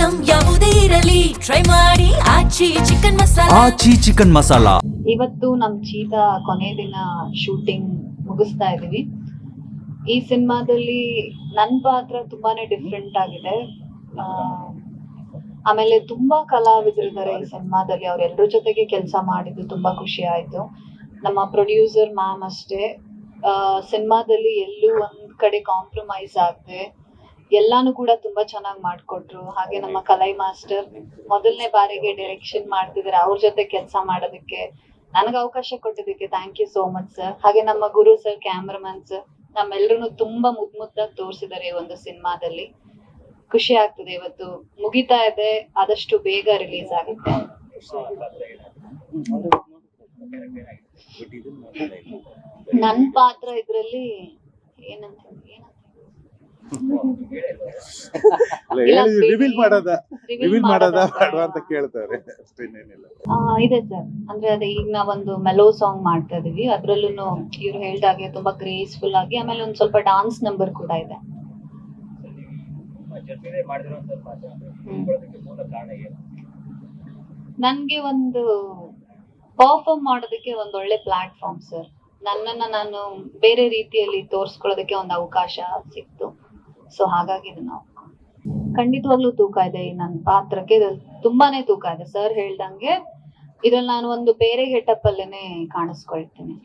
Item ಯಾವುದೇ ಇರಲಿ try ಮಾಡಿ ಆಚಿ ಚಿಕನ್ ಮಸಾಲಾ. ಇವತ್ತು ನಮ್ ಚೀತಾ ಕೊನೆ ದಿನ ಶೂಟಿಂಗ್ ಮುಗಿಸ್ತಾ ಇದೀವಿ. ಈ ಸಿನಿಮಾದಲ್ಲಿ ನನ್ನ ಪಾತ್ರ ತುಂಬಾನೇ ಡಿಫ್ರೆಂಟ್ ಆಗಿದೆ. ಆಮೇಲೆ ತುಂಬಾ ಕಲಾವಿದರಿದ್ದಾರೆ ಈ ಸಿನಿಮಾದಲ್ಲಿ. ಅವ್ರೆಲ್ರ ಜೊತೆಗೆ ಕೆಲಸ ಮಾಡಿದ್ದು ತುಂಬಾ ಖುಷಿ ಆಯ್ತು. ನಮ್ಮ ಪ್ರೊಡ್ಯೂಸರ್ ಮ್ಯಾಮ್ ಅಷ್ಟೇ ಸಿನಿಮಾದಲ್ಲಿ ಎಲ್ಲೂ ಒಂದ್ ಕಡೆ ಕಾಂಪ್ರಮೈಸ್ ಆಗದೆ ಎಲ್ಲಾನು ಕೂಡ ತುಂಬಾ ಚೆನ್ನಾಗಿ ಮಾಡ್ಕೊಟ್ರು. ಹಾಗೆ ನಮ್ಮ ಕಲೈ ಮಾಸ್ಟರ್ ಮೊದಲನೇ ಬಾರಿಗೆ ಡೈರೆಕ್ಷನ್ ಮಾಡ್ತಿದ್ದಾರೆ, ಅವ್ರ ಜೊತೆ ಕೆಲಸ ಮಾಡೋದಕ್ಕೆ ನನಗೆ ಅವಕಾಶ ಕೊಟ್ಟಿದ್ದಕ್ಕೆ thank you so much sir. ಹಾಗೆ ನಮ್ಮ ಗುರು ಸರ್, ಕ್ಯಾಮ್ರಾಮನ್ ಸರ್, ನಮ್ಮೆಲ್ಲರೂ ತುಂಬಾ ಮುದ್ದಾಗಿ ತೋರಿಸಿದ್ದಾರೆ ಈ ಒಂದು ಸಿನಿಮಾದಲ್ಲಿ. ಖುಷಿ ಆಗ್ತದೆ. ಇವತ್ತು ಮುಗಿತಾ ಇದೆ, ಆದಷ್ಟು ಬೇಗ ರಿಲೀಸ್ ಆಗುತ್ತೆ. ನನ್ ಪಾತ್ರ ಇದ್ರಲ್ಲಿ ಏನಂತ ಇದೆ ಸರ್. ಅಂದ್ರೆ ಅದೇ ಈಗ ನಾವೊಂದು ಮೆಲೋ ಸಾಂಗ್ ಮಾಡ್ತಾ ಇದೀವಿ, ಅದ್ರಲ್ಲೂ ಇವ್ರು ಹೇಳ್ದಾಗೆ ತುಂಬಾ ಗ್ರೇಸ್ಫುಲ್ ಆಗಿ, ಆಮೇಲೆ ಒಂದ್ ಸ್ವಲ್ಪ ಡಾನ್ಸ್ ನಂಬರ್ ಕೂಡ ಇದೆ. ನನ್ಗೆ ಒಂದು ಪರ್ಫಾರ್ಮ್ ಮಾಡೋದಕ್ಕೆ ಒಂದ್ ಒಳ್ಳೆ ಪ್ಲಾಟ್ಫಾರ್ಮ್ ಸರ್. ನನ್ನನ್ನ ನಾನು ಬೇರೆ ರೀತಿಯಲ್ಲಿ ತೋರ್ಸ್ಕೊಳ್ಳೋದಕ್ಕೆ ಒಂದು ಅವಕಾಶ ಸಿಕ್ತು. ಸೊ ಹಾಗಾಗಿ ನಾವು ಖಂಡಿತವಾಗ್ಲೂ ತೂಕ ಇದೆ ಈ ನನ್ನ ಪಾತ್ರಕ್ಕೆ. ತುಂಬಾನೇ ತೂಕ ಇದೆ. ಸರ್ ಹೇಳ್ದಂಗೆ ಇದ್ರಲ್ಲಿ ನಾನು ಒಂದು ಬೇರೆ ಗೆಟಪ್ ಅಲ್ಲೇನೆ ಕಾಣಿಸ್ಕೊಳ್ತೀನಿ.